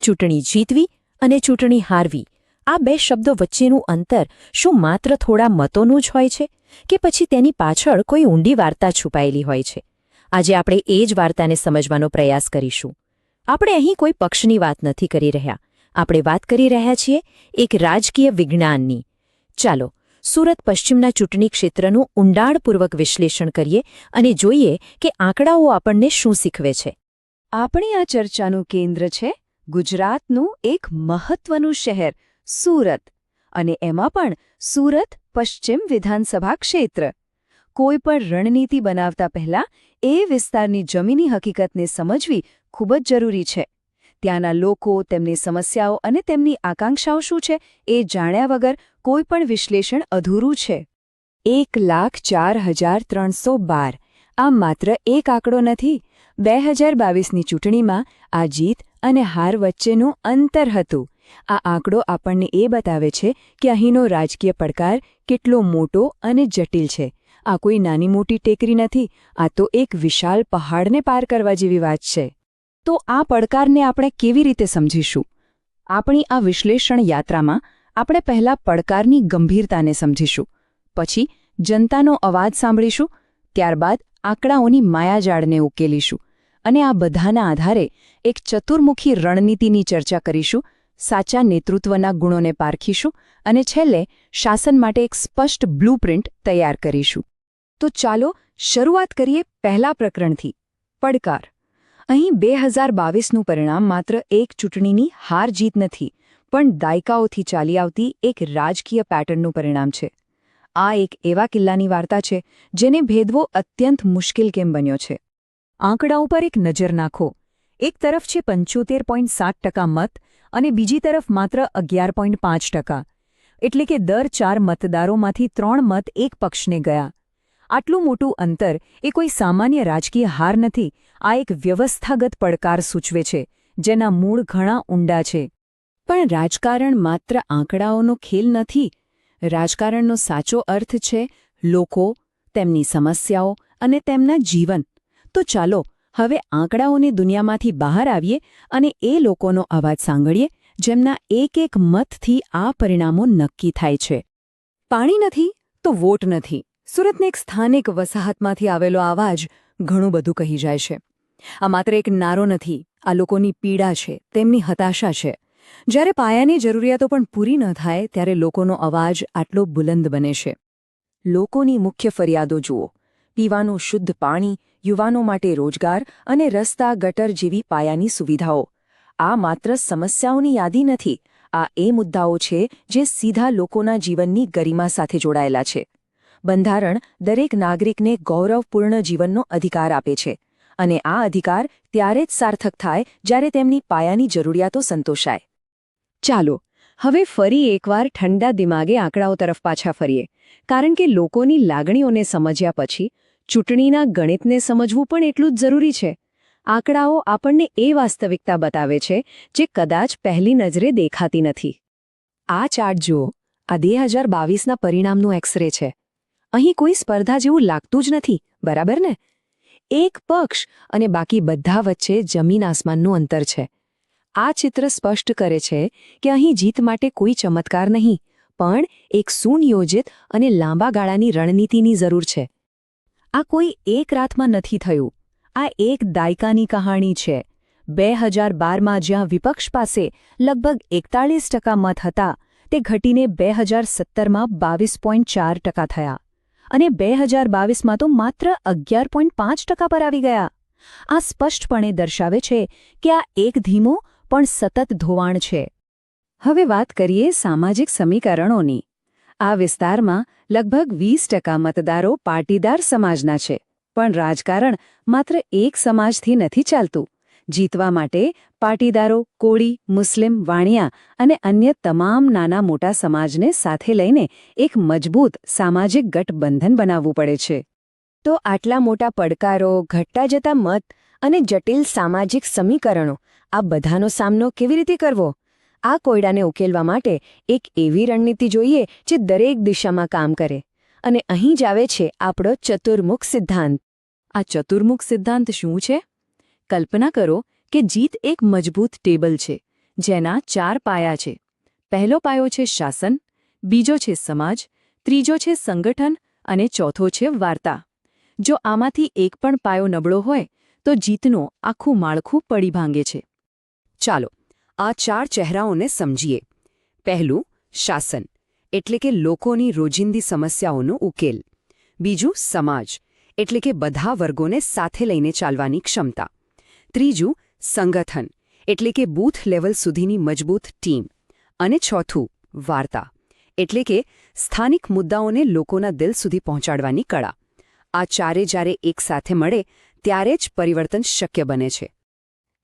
ચૂંટણી જીતવી અને ચૂંટણી હારવી, આ બે શબ્દો વચ્ચેનું અંતર શું માત્ર થોડા મતોનું જ હોય છે કે પછી તેની પાછળ કોઈ ઊંડી વાર્તા છુપાયેલી હોય છે? આજે આપણે એ જ વાર્તાને સમજવાનો પ્રયાસ કરીશું. આપણે અહીં કોઈ પક્ષની વાત નથી કરી રહ્યા, આપણે વાત કરી રહ્યા છીએ એક રાજકીય વિજ્ઞાનની. ચાલો સુરત પશ્ચિમના ચૂંટણી ક્ષેત્રનું ઊંડાણપૂર્વક વિશ્લેષણ કરીએ અને જોઈએ કે આંકડાઓ આપણને શું શીખવે છે. આપણી આ ચર્ચાનું કેન્દ્ર છે ગુજરાતનું એક મહત્વનું શહેર સુરત, અને એમાં પણ સુરત પશ્ચિમ વિધાનસભા ક્ષેત્ર. કોઈ પણ રણનીતિ બનાવતા પહેલા એ વિસ્તારની જમીની હકીકતને સમજવી ખૂબ જ જરૂરી છે. ત્યાંના લોકો, તેમની સમસ્યાઓ અને તેમની આકાંક્ષાઓ શું છે એ જાણ્યા વગર કોઈ પણ વિશ્લેષણ અધૂરું છે. 1,04,312 આ માત્ર એક આંકડો નથી. 2022ની ચૂંટણીમાં આ જીત અને હાર વચ્ચેનું અંતર હતું. આ આંકડો આપણને એ બતાવે છે કે અહીંનો રાજકીય પડકાર કેટલો મોટો અને જટિલ છે. આ કોઈ નાની મોટી ટેકરી નથી, આ તો એક વિશાળ પહાડને પાર કરવા જેવી વાત છે. તો આ પડકારને આપણે કેવી રીતે સમજીશું? આપણી આ વિશ્લેષણ યાત્રામાં આપણે પહેલા પડકારની ગંભીરતાને સમજીશું, પછી જનતાનો અવાજ સાંભળીશું, ત્યારબાદ આંકડાઓની માયાજાળને ઉકેલીશું અને આ બધાના આધારે એક ચતુર્મુખી રણનીતિની ચર્ચા કરીશું, સાચા નેતૃત્વના ગુણોને પારખીશું અને છેલ્લે શાસન માટે એક સ્પષ્ટ બ્લુપ્રિન્ટ તૈયાર કરીશું. તો ચાલો શરૂઆત કરીએ પહેલા પ્રકરણથી, પડકાર. અહીં 2022નું પરિણામ માત્ર એક ચૂંટણીની હાર-જીત નથી, પણ દાયકાઓથી ચાલી આવતી એક રાજકીય પેટર્નનું પરિણામ છે. આ એક એવા કિલ્લાની વાર્તા છે જેને ભેદવો અત્યંત મુશ્કેલ કેમ બન્યો છે. આંકડાઓ પર એક નજર નાખો. એક તરફ છે 75.7% મત અને બીજી તરફ માત્ર 11.5%. એટલે કે દર 4 મતદારોમાંથી 3 મત એક પક્ષને ગયા. આટલું મોટું અંતર એ કોઈ સામાન્ય રાજકીય હાર નથી, આ એક વ્યવસ્થાગત પડકાર સૂચવે છે, જેના મૂળ ઘણા ઊંડા છે. પણ રાજકારણ માત્ર આંકડાઓનો ખેલ નથી. રાજકારણનો સાચો અર્થ છે લોકો, તેમની સમસ્યાઓ અને તેમના જીવન. તો ચાલો હવે આંકડાઓની દુનિયામાંથી બહાર આવીએ અને એ લોકોનો અવાજ સાંભળીએ જેમના એક એક મતથી આ પરિણામો નક્કી થાય છે. પાણી નથી તો વોટ નથી. સુરતની એક સ્થાનિક વસાહતમાંથી આવેલો અવાજ ઘણું બધું કહી જાય છે. આ માત્ર એક નારો નથી, આ લોકોની પીડા છે, તેમની હતાશા છે. જ્યારે પાયાની જરૂરિયાતો પણ પૂરી ન થાય ત્યારે લોકોનો અવાજ આટલો બુલંદ બને છે. લોકોની મુખ્ય ફરિયાદો જુઓ: પીવાનું શુદ્ધ પાણી, યુવાનો માટે રોજગાર અને રસ્તા, ગટર જેવી પાયાની સુવિધાઓ. આ માત્ર સમસ્યાઓની યાદી નથી, આ એ મુદ્દાઓ છે જે સીધા લોકોના જીવનની ગરિમા સાથે જોડાયેલા છે. બંધારણ દરેક નાગરિકને ગૌરવપૂર્ણ જીવનનો અધિકાર આપે છે, અને આ અધિકાર ત્યારે જ સાર્થક થાય જ્યારે તેમની પાયાની જરૂરિયાતો સંતોષાય. ચાલો હવે ફરી એકવાર ઠંડા દિમાગે આંકડાઓ તરફ પાછા ફરીએ, કારણ કે લોકોની લાગણીઓને સમજ્યા પછી ચૂંટણીના ગણિતને સમજવું પણ એટલું જ જરૂરી છે. આંકડાઓ આપણને એ વાસ્તવિકતા બતાવે છે જે કદાચ પહેલી નજરે દેખાતી નથી. આ ચાર્ટ જુઓ, આ 2022ના પરિણામનું એક્સરે છે. અહીં કોઈ સ્પર્ધા જેવું લાગતું જ નથી, બરાબર ને? એક પક્ષ અને બાકી બધા વચ્ચે જમીન આસમાનનું અંતર છે. આ ચિત્ર સ્પષ્ટ કરે છે કે અહીં જીત માટે કોઈ ચમત્કાર નહીં, પણ એક સુનિયોજિત અને લાંબા ગાળાની રણનીતિની જરૂર છે. આ કોઈ એક રાતમાં નથી થયું, આ એક દાયકાની કહાણી છે. 2012માં જ્યાં વિપક્ષ પાસે લગભગ 41% મત હતા, તે ઘટીને 2017માં 22.4% થયા અને 2022માં તો માત્ર 11.5% પર આવી ગયા. આ સ્પષ્ટપણે દર્શાવે છે કે આ એક ધીમો પણ સતત ધોવાણ છે. હવે વાત કરીએ સામાજિક સમીકરણોની. આ વિસ્તારમાં લગભગ 20% મતદારો પાટીદાર સમાજના છે, પણ રાજકારણ માત્ર એક સમાજથી નથી ચાલતું. જીતવા માટે પાટીદારો, કોળી, મુસ્લિમ, વાણિયા અને અન્ય તમામ નાના મોટા સમાજને સાથે લઈને એક મજબૂત સામાજિક ગઠબંધન બનાવવું પડે છે. તો આટલા મોટા પડકારો, ઘટતા જતા મત અને જટિલ સામાજિક સમીકરણો, આ બધાનો સામનો કેવી રીતે કરવો? આ કોયડાને ઉકેલવા માટે એક એવી રણનીતિ જોઈએ જે દરેક દિશામાં કામ કરે. અને અહીં જ આવે છે આપણો ચતુર્મુખ સિદ્ધાંત. આ ચતુર્મુખ સિદ્ધાંત શું છે? કલ્પના કરો કે જીત એક મજબૂત ટેબલ છે, જેના 4 પાયા છે. પહેલો પાયો છે શાસન, બીજો છે સમાજ, ત્રીજો છે સંગઠન અને ચોથો છે વાર્તા. જો આમાંથી એક પણ પાયો નબળો હોય તો જીતનું આખું માળખું પડી ભાંગે છે. ચાલો આ 4 ચહેરાઓને સમજીએ. પહેલું શાસન, એટલે કે લોકોની રોજિંદી સમસ્યાઓનો ઉકેલ. બીજું સમાજ, એટલે કે બધા વર્ગોને સાથે લઈને ચાલવાની ક્ષમતા. ત્રીજું સંગઠન, એટલે કે બૂથ લેવલ સુધીની મજબૂત ટીમ. અને ચોથું વાર્તા, એટલે કે સ્થાનિક મુદ્દાઓને લોકોના દિલ સુધી પહોંચાડવાની કળા. આ ચારે જ્યારે એકસાથે મળે ત્યારે જ પરિવર્તન શક્ય બને છે.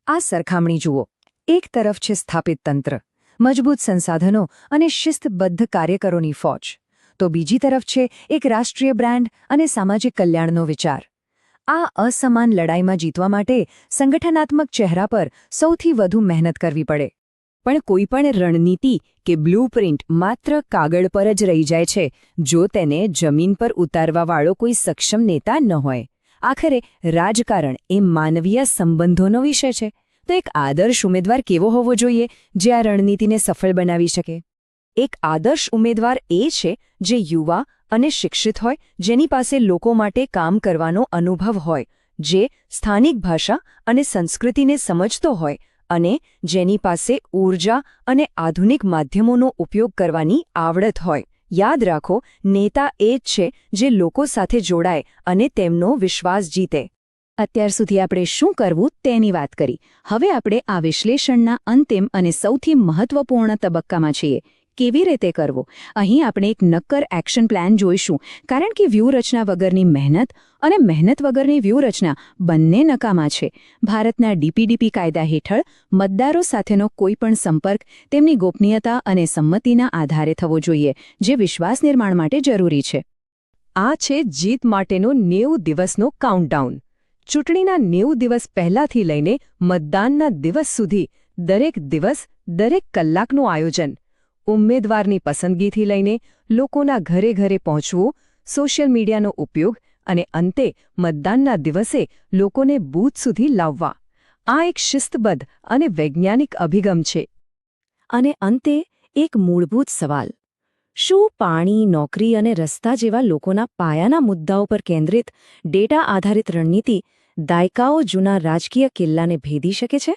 આ સરખામણી જુઓ. એક તરફ છે સ્થાપિત તંત્ર, મજબૂત સંસાધનો અને શિસ્તબદ્ધ કાર્યકરોની ફોજ, તો બીજી તરફ છે એક રાષ્ટ્રીય બ્રાન્ડ અને સામાજિક કલ્યાણનો વિચાર. આ અસમાન લડાઈમાં જીતવા માટે સંગઠનાત્મક ચહેરા પર સૌથી વધુ મહેનત કરવી પડે. પણ કોઈપણ રણનીતિ કે બ્લૂપ્રિન્ટ માત્ર કાગળ પર જ રહી જાય છે જો તેને જમીન પર ઉતારવાવાળો કોઈ સક્ષમ નેતા ન હોય. આખરે રાજકારણ એ માનવીય સંબંધોનો વિષય છે. તો એક આદર્શ ઉમેદવાર કેવો હોવો જોઈએ જે આ રણનીતિને સફળ બનાવી શકે? એક આદર્શ ઉમેદવાર એ છે જે યુવા અને શિક્ષિત હોય, જેની પાસે લોકો માટે કામ કરવાનો અનુભવ હોય, જે સ્થાનિક ભાષા અને સંસ્કૃતિને સમજતો હોય અને જેની પાસે ઊર્જા અને આધુનિક માધ્યમોનો ઉપયોગ કરવાની આવડત હોય. યાદ રાખો, નેતા એ જ છે જે લોકો સાથે જોડાય અને તેમનો વિશ્વાસ જીતે. અત્યાર સુધી આપણે શું કરવું તેની વાત કરી. હવે આપણે આ વિશ્લેષણના અંતિમ અને સૌથી મહત્વપૂર્ણ તબક્કામાં છીએ. કેવી રીતે કરવો? અહીં આપણે એક નક્કર એક્શન પ્લાન જોઈશું, કારણ કે વ્યૂહરચના વગરની મહેનત અને મહેનત વગરની વ્યૂહરચના બંને નકામા છે. ભારતના ડીપીડીપી કાયદા હેઠળ મતદારો સાથેનો કોઈપણ સંપર્ક તેમની ગોપનીયતા અને સંમતિના આધારે થવો જોઈએ, જે વિશ્વાસ નિર્માણ માટે જરૂરી છે. આ છે જીત માટેનો 90 દિવસનો કાઉન્ટડાઉન. ચૂંટણીના 90 દિવસ પહેલાથી લઈને મતદાનના દિવસ સુધી દરેક દિવસ, દરેક કલાકનું આયોજન. ઉમેદવારની પસંદગીથી લઈને લોકોના ઘરે ઘરે પહોંચવું, સોશિયલ મીડિયાનો ઉપયોગ અને અંતે મતદાનના દિવસે લોકોને બૂથ સુધી લાવવા. આ એક શિસ્તબદ્ધ અને વૈજ્ઞાનિક અભિગમ છે. અને અંતે એક મૂળભૂત સવાલ: શું પાણી, નોકરી અને રસ્તા જેવા લોકોના પાયાના મુદ્દાઓ પર કેન્દ્રિત ડેટા આધારિત રણનીતિ દાયકાઓ જૂના રાજકીય કિલ્લાને ભેદી શકે છે?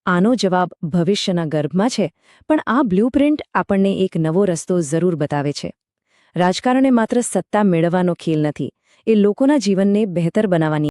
આનો જવાબ ભવિષ્યના ગર્ભમાં છે, પણ આ બ્લૂપ્રિન્ટ આપણને એક નવો રસ્તો જરૂર બતાવે છે. રાજકારણ એ માત્ર સત્તા મેળવવાનો ખેલ નથી, એ લોકોના જીવનને બહેતર બનાવવાની